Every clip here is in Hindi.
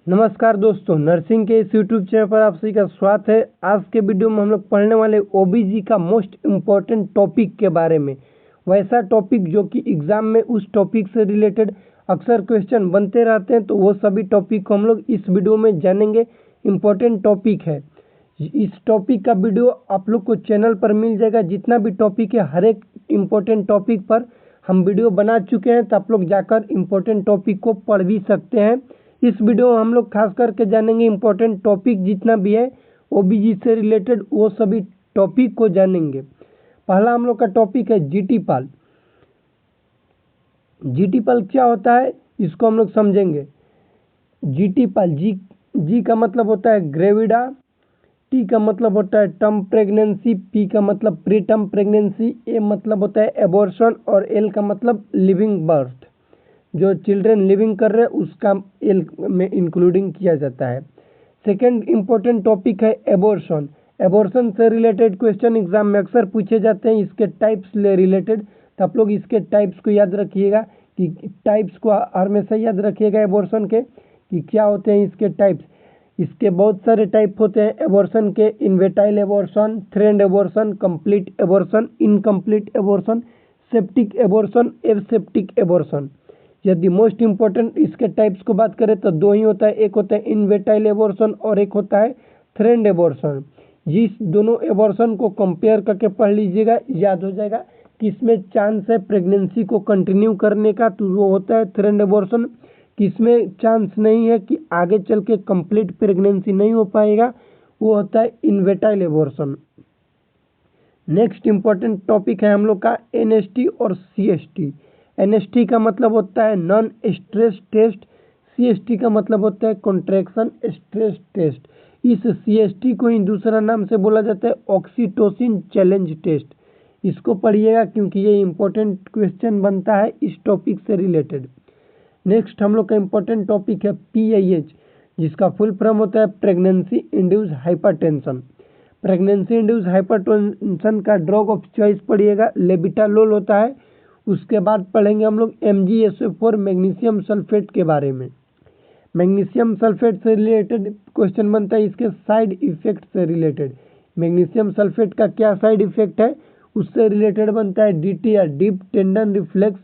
नमस्कार दोस्तों, नर्सिंग के इस यूट्यूब चैनल पर आप सभी का स्वागत है। आज के वीडियो में हम लोग पढ़ने वाले ओबीजी का मोस्ट इम्पॉर्टेंट टॉपिक के बारे में। वैसा टॉपिक जो कि एग्जाम में उस टॉपिक से रिलेटेड अक्सर क्वेश्चन बनते रहते हैं, तो वो सभी टॉपिक को हम लोग इस वीडियो में जानेंगे। इम्पोर्टेंट टॉपिक है। इस टॉपिक का वीडियो आप लोग को चैनल पर मिल जाएगा। जितना भी टॉपिक है, हर एक इम्पोर्टेंट टॉपिक पर हम वीडियो बना चुके हैं, तो आप लोग जाकर इम्पोर्टेंट टॉपिक को पढ़ भी सकते हैं। इस वीडियो में हम लोग खास करके जानेंगे इम्पोर्टेंट टॉपिक जितना भी है ओबीजी से रिलेटेड, वो सभी टॉपिक को जानेंगे। पहला हम लोग का टॉपिक है जीटी पाल। जीटी पाल क्या होता है, इसको हम लोग समझेंगे। जीटी पाल, जी का मतलब होता है ग्रेविडा, टी का मतलब होता है टर्म प्रेगनेंसी, पी का मतलब प्री टर्म प्रेगनेंसी, ए मतलब होता है एबॉर्शन और एल का मतलब लिविंग बर्थ। जो चिल्ड्रन लिविंग कर रहे हैं उसका एल में इंक्लूडिंग किया जाता है। सेकेंड इम्पोर्टेंट टॉपिक है एबॉर्शन। एबॉर्शन से रिलेटेड क्वेश्चन एग्जाम में अक्सर पूछे जाते हैं, इसके टाइप्स से रिलेटेड। तो आप लोग इसके टाइप्स को याद रखिएगा कि टाइप्स को हमेशा याद रखिएगा एबॉर्शन के कि क्या होते हैं इसके टाइप्स। इसके बहुत सारे टाइप होते हैं एबॉर्शन के। Inevitable abortion, threatened abortion, complete abortion, incomplete abortion, septic abortion, aseptic abortion. यदि मोस्ट इम्पोर्टेंट इसके टाइप्स को बात करें तो दो ही होता है, एक होता है इन्वेटाइल एबॉर्शन और एक होता है थ्रेंड एबॉर्शन। जिस दोनों एबॉर्शन को कंपेयर करके पढ़ लीजिएगा, याद हो जाएगा किसमें चांस है प्रेगनेंसी को कंटिन्यू करने का, तो वो होता है थ्रेंड एबॉर्शन। किसमें चांस नहीं है कि आगे चल के कंप्लीट प्रेगनेंसी नहीं हो पाएगा, वो होता है इन्वेटाइल एबॉर्शन। नेक्स्ट इम्पोर्टेंट टॉपिक है हम लोग का एनएसटी और सीएसटी। एनएसटी का मतलब होता है नॉन स्ट्रेस टेस्ट, सीएसटी का मतलब होता है कॉन्ट्रैक्शन स्ट्रेस टेस्ट। इस सीएसटी को ही दूसरा नाम से बोला जाता है ऑक्सीटोसिन चैलेंज टेस्ट। इसको पढ़िएगा क्योंकि ये इम्पोर्टेंट क्वेश्चन बनता है इस टॉपिक से रिलेटेड। नेक्स्ट हम लोग का इम्पोर्टेंट टॉपिक है पीआईएच, जिसका फुल फॉर्म होता है pregnancy induce hypertension. Pregnancy induce hypertension का ड्रग ऑफ चॉइस पढ़िएगा लेबिटालोल होता है। उसके बाद पढ़ेंगे हम लोग MgSO4 मैग्नीशियम सल्फेट के बारे में। मैग्नीशियम सल्फेट से रिलेटेड क्वेश्चन बनता है इसके साइड इफेक्ट से रिलेटेड। मैग्नीशियम सल्फेट का क्या साइड इफेक्ट है, उससे रिलेटेड बनता है DTR, deep tendon reflex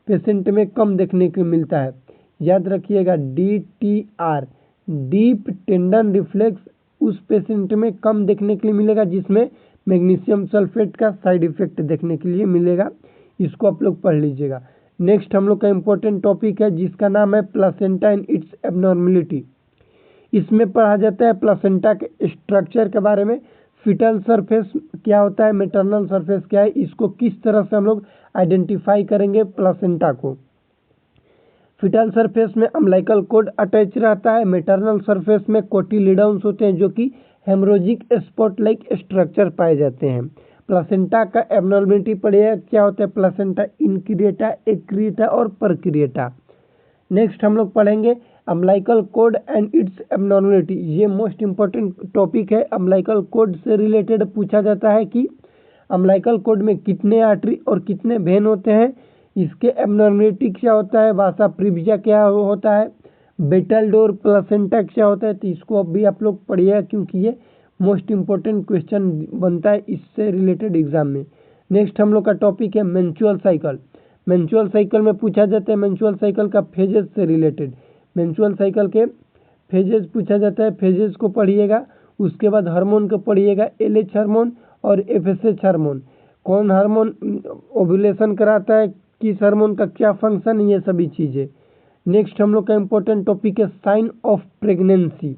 patient में कम देखने को मिलता है। याद रखिएगा DTR, डीप टेंडन रिफ्लेक्स उस पेशेंट में कम देखने के लिए मिलेगा जिसमें मैग्नीशियम सल्फेट का साइड इफेक्ट देखने के लिए मिलेगा। इसको आप लोग पढ़ लीजिएगा। नेक्स्ट हम लोग का इम्पोर्टेंट टॉपिक है जिसका नाम है प्लासेंटा एंड इट्स एबनॉर्मेलिटी। इसमें पढ़ा जाता है प्लासेंटा के स्ट्रक्चर के बारे में। फिटल सरफेस क्या होता है, मैटरनल सरफेस क्या है, इसको किस तरह से हम लोग आइडेंटिफाई करेंगे प्लासेंटा को। फिटल सरफेस में अम्लाइकल कोड अटैच रहता है। मैटरनल सरफेस में कोटिलिडन्स होते हैं जो कि हेमरोजिक स्पॉट लाइक स्ट्रक्चर पाए जाते हैं। प्लासेंटा का एबनॉर्मेलिटी पढ़िएगा क्या होता है प्लासेंटा इनक्रिएटा, एक्रिएटा और परक्रिएटा। नेक्स्ट हम लोग पढ़ेंगे umbilical code and it's abnormality. ये मोस्ट इंपॉर्टेंट टॉपिक है। अम्लाइकल कोड से रिलेटेड पूछा जाता है कि अम्लाइकल कोड में कितने आर्टरी और कितने वेन होते हैं, इसके एबनॉर्मेलिटी क्या होता है, वासा प्रिविया क्या होता है, बेटलडोर प्लासेंटा क्या होता है। तो इसको अब भी आप लोग पढ़िएगा क्योंकि ये मोस्ट इम्पोर्टेंट क्वेश्चन बनता है इससे रिलेटेड एग्जाम में। नेक्स्ट हम लोग का टॉपिक है मेंस्ट्रुअल साइकिल। मेंस्ट्रुअल साइकिल में पूछा जाता है मेंस्ट्रुअल साइकिल का फेजेस से रिलेटेड। मेंस्ट्रुअल साइकिल के फेजेस पूछा जाता है, फेजेस को पढ़िएगा। उसके बाद हार्मोन को पढ़िएगा, LH हार्मोन और FSH हार्मोन। कौन हार्मोन ओव्यूलेशन कराता है, किस हार्मोन का क्या फंक्शन है, ये सभी चीज़ें। नेक्स्ट हम लोग का इम्पोर्टेंट टॉपिक है साइन ऑफ प्रेगनेंसी।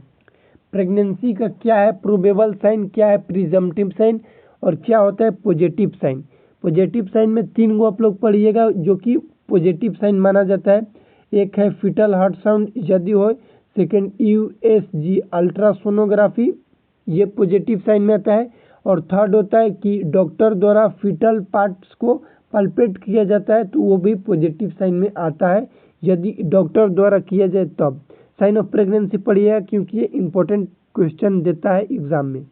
प्रेगनेंसी का क्या है प्रोबेबल साइन, क्या है प्रिजम्पटिव साइन और क्या होता है पॉजिटिव साइन। पॉजिटिव साइन में 3 गो आप लोग पढ़िएगा जो कि पॉजिटिव साइन माना जाता है। एक है फिटल हार्ट साउंड यदि हो, सेकेंड USG अल्ट्रासोनोग्राफी, ये पॉजिटिव साइन में आता है। और थर्ड होता है कि डॉक्टर द्वारा फिटल पार्ट्स को पल्पेट किया जाता है, तो वो भी पॉजिटिव साइन में आता है यदि डॉक्टर द्वारा किया जाए तब। साइन ऑफ प्रेगनेंसी पढ़िएगा क्योंकि ये इंपॉर्टेंट क्वेश्चन देता है एग्जाम में।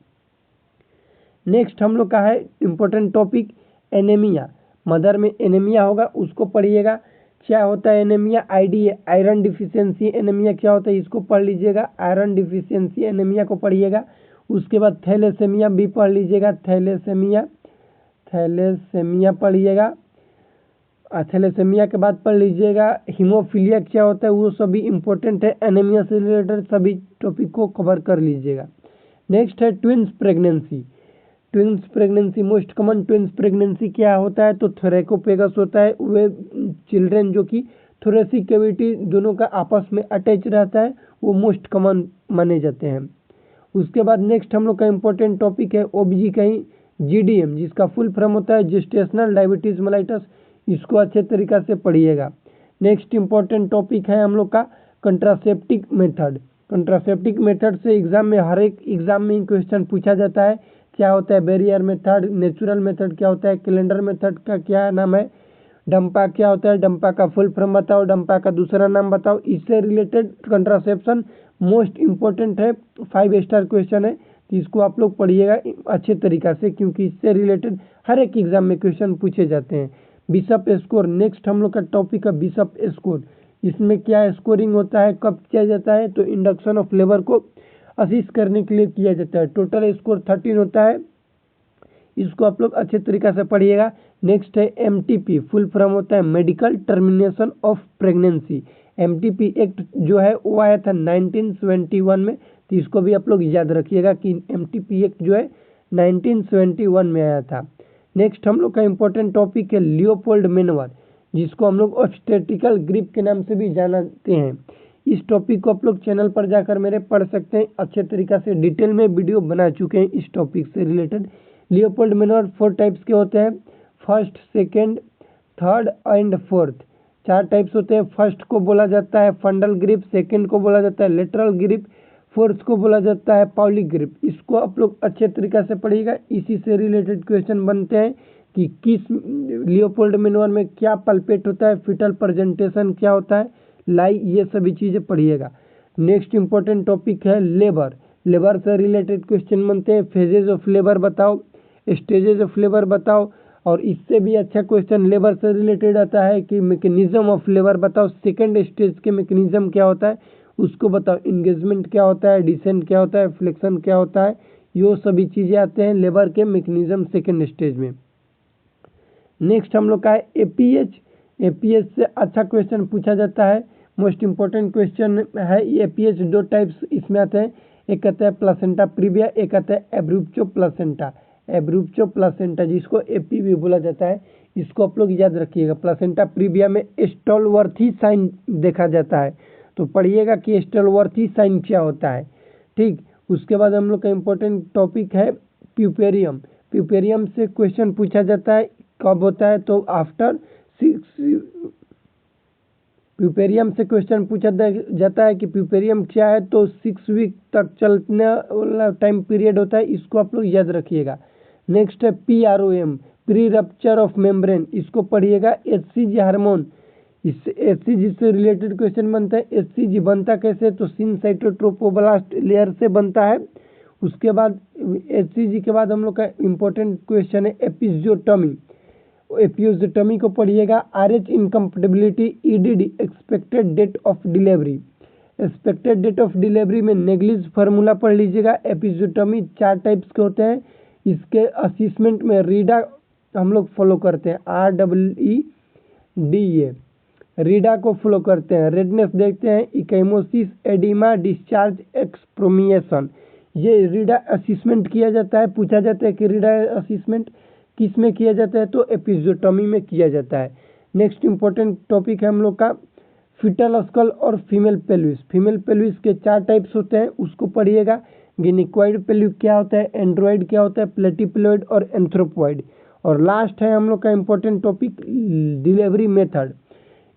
नेक्स्ट हम लोग का है इम्पोर्टेंट टॉपिक एनीमिया। मदर में एनीमिया होगा उसको पढ़िएगा क्या होता है anaemia, ID iron deficiency anaemia क्या होता है इसको पढ़ लीजिएगा, आयरन डिफिशियंसी एनीमिया को पढ़िएगा। उसके बाद थैलेसेमिया भी पढ़ लीजिएगा, थैलेसेमिया पढ़िएगा। थैलेसेमिया के बाद पढ़ लीजिएगा हीमोफीलिया क्या होता है, वो सभी इंपॉर्टेंट है, एनीमिया से रिलेटेड सभी टॉपिक को कवर कर लीजिएगा। नेक्स्ट है twins pregnancy most common twins pregnancy क्या होता है, तो थोरैकोपेगस होता है। वे चिल्ड्रेन जो कि थोरेसिक कैविटी दोनों का आपस में अटैच रहता है, वो मोस्ट कॉमन माने जाते हैं। उसके बाद नेक्स्ट हम लोग का इम्पोर्टेंट टॉपिक है ओबीजी कहीं जीडीएम, जिसका फुल फॉर्म होता है जेस्टेशनल डायबिटीज मेलाइटस, इसको अच्छे तरीक़ा से पढ़िएगा। नेक्स्ट इम्पोर्टेंट टॉपिक है हम लोग का कंट्रासेप्टिक मेथड से एग्जाम में हर एक एग्जाम में क्वेश्चन पूछा जाता है। क्या होता है बैरियर मेथड, नेचुरल मेथड क्या होता है, कैलेंडर मेथड का क्या नाम है, डंपा क्या होता है, डंपा का फुल फॉर्म बताओ, डंपा का दूसरा नाम बताओ। इससे रिलेटेड कंट्रासेप्शन मोस्ट इम्पोर्टेंट है, 5 स्टार क्वेश्चन है, तो इसको आप लोग पढ़िएगा अच्छे तरीक़ा से, क्योंकि इससे रिलेटेड हर एक एग्जाम में क्वेश्चन पूछे जाते हैं। बिशप स्कोर नेक्स्ट हम लोग का टॉपिक है बिशप स्कोर। इसमें क्या स्कोरिंग होता है, कब किया जाता है, तो इंडक्शन ऑफ लेबर को असिस्ट करने के लिए किया जाता है। टोटल स्कोर 13 होता है, इसको आप लोग अच्छे तरीक़ा से पढ़िएगा। नेक्स्ट है एमटीपी, फुल फॉर्म होता है medical termination of pregnancy. MTP act जो है वो आया था 1971 में, तो इसको भी आप लोग याद रखिएगा कि एमटीपी एक्ट जो है 1971 में आया था। नेक्स्ट हम लोग का इम्पोर्टेंट टॉपिक है लियोपोल्ड मैनोवर, जिसको हम लोग ऑब्स्टेट्रिकल ग्रिप के नाम से भी जानते हैं। इस टॉपिक को आप लोग चैनल पर जाकर मेरे पढ़ सकते हैं, अच्छे तरीक़ा से डिटेल में वीडियो बना चुके हैं इस टॉपिक से रिलेटेड। लियोपोल्ड मैनोवर 4 टाइप्स के होते हैं, first, second, third and fourth, 4 types होते हैं। फर्स्ट को बोला जाता है फंडल ग्रिप, सेकेंड को बोला जाता है लेटरल ग्रिप, फोर्थ को बोला जाता है पाउलिक ग्रिप। इसको आप लोग अच्छे तरीक़ा से पढ़िएगा, इसी से रिलेटेड क्वेश्चन बनते हैं कि किस लियोपोल्ड मैनोवर में क्या पल्पेट होता है, फिटल प्रेजेंटेशन क्या होता है, लाई, ये सभी चीज़ें पढ़िएगा। नेक्स्ट इम्पोर्टेंट टॉपिक है लेबर से रिलेटेड क्वेश्चन बनते हैं। फेजेज ऑफ लेबर बताओ, स्टेजेज ऑफ लेबर बताओ, और इससे भी अच्छा क्वेश्चन लेबर से रिलेटेड आता है कि मैकेनिज्म ऑफ लेबर बताओ, सेकंड स्टेज के मैकेनिज्म क्या होता है उसको बताओ, इंगेजमेंट क्या होता है, डिसेंट क्या होता है, फ्लेक्शन क्या होता है, ये सभी चीज़ें आते हैं लेबर के मैकेनिज्म सेकंड स्टेज में। नेक्स्ट हम लोग का है एपीएच से अच्छा क्वेश्चन पूछा जाता है, मोस्ट इम्पोर्टेंट क्वेश्चन है। एपीएच 2 टाइप्स इसमें आते हैं, एक आता है प्लासेंटा प्रीविया, एक आता है एब्रूप्चो प्लासेंटा, जिसको एपी भी बोला जाता है। इसको आप लोग याद रखिएगा। प्लासेंटा प्रीविया में स्टॉलवर्थी साइन देखा जाता है, तो पढ़िएगा कि स्टॉलवर्थी साइन क्या होता है, ठीक। उसके बाद हम लोग का इम्पोर्टेंट टॉपिक है प्यूपेरियम से क्वेश्चन पूछा जाता है, कब होता है, तो आफ्टर 6 प्यूपेरियम से क्वेश्चन पूछा जाता है कि प्यूपेरियम क्या है, तो 6 वीक तक चलने वाला टाइम पीरियड होता है, इसको आप लोग याद रखिएगा। नेक्स्ट है PROM, pre rupture of membrane, इसको पढ़िएगा। HCG हार्मोन, इससे HCG से रिलेटेड क्वेश्चन बनता है। HCG बनता कैसे, तो सिनसाइटोट्रोपोब्लास्ट लेयर से बनता है। उसके बाद HCG के बाद हम लोग का इम्पोर्टेंट क्वेश्चन है एपियोटमी को पढ़िएगा। RH incompatibility, EDD expected date of delivery में नेग्लिज फार्मूला पढ़ लीजिएगा। एपियोटमी 4 टाइप्स के होते हैं, इसके असेसमेंट में रीडा हम लोग फॉलो करते हैं, REEDA, रीडा को फॉलो करते हैं। रेडनेस देखते हैं, इकेमोसिस, एडिमा, डिस्चार्ज, एक्सप्रोमिएशन, ये रीडा असेसमेंट किया जाता है। पूछा जाता है कि रीडा असेसमेंट किस में किया जाता है, तो एपियोटमी में किया जाता है। नेक्स्ट इम्पोर्टेंट टॉपिक है हम लोग का फिटल स्कल और फीमेल पेल्विस के 4 टाइप्स होते हैं, उसको पढ़िएगा। गिनिक्वाइड पेल्विस क्या होता है, एंड्रॉइड क्या होता है, प्लेटिप्लॉइड और एंथ्रोपॉइड। और लास्ट है हम लोग का इम्पोर्टेंट टॉपिक डिलीवरी मेथड,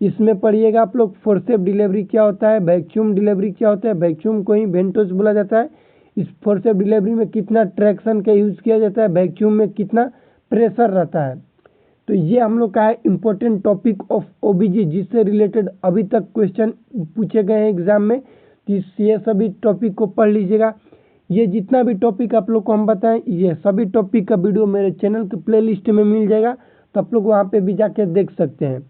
इसमें पढ़िएगा आप लोग फोर्सेप डिलीवरी क्या होता है, वैक्यूम डिलीवरी क्या होता है, वैक्यूम को ही वेंटोस बोला जाता है। इस फोर्सेप डिलीवरी में कितना ट्रैक्शन का यूज किया जाता है, वैक्यूम में कितना प्रेशर रहता है। तो ये हम लोग का है इम्पोर्टेंट टॉपिक ऑफ ओबीजी, जिससे रिलेटेड अभी तक क्वेश्चन पूछे गए हैं एग्जाम में, ये सभी टॉपिक को पढ़ लीजिएगा। ये जितना भी टॉपिक आप लोग को हम बताएं, ये सभी टॉपिक का वीडियो मेरे चैनल के प्लेलिस्ट में मिल जाएगा, तो आप लोग वहाँ पे भी जाके देख सकते हैं।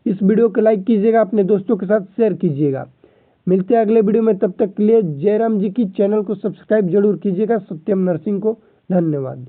इस वीडियो को लाइक कीजिएगा, अपने दोस्तों के साथ शेयर कीजिएगा। मिलते हैं अगले वीडियो में, तब तक के लिए जयराम जी की चैनल को सब्सक्राइब जरूर कीजिएगा, सत्यम नर्सिंग को। धन्यवाद।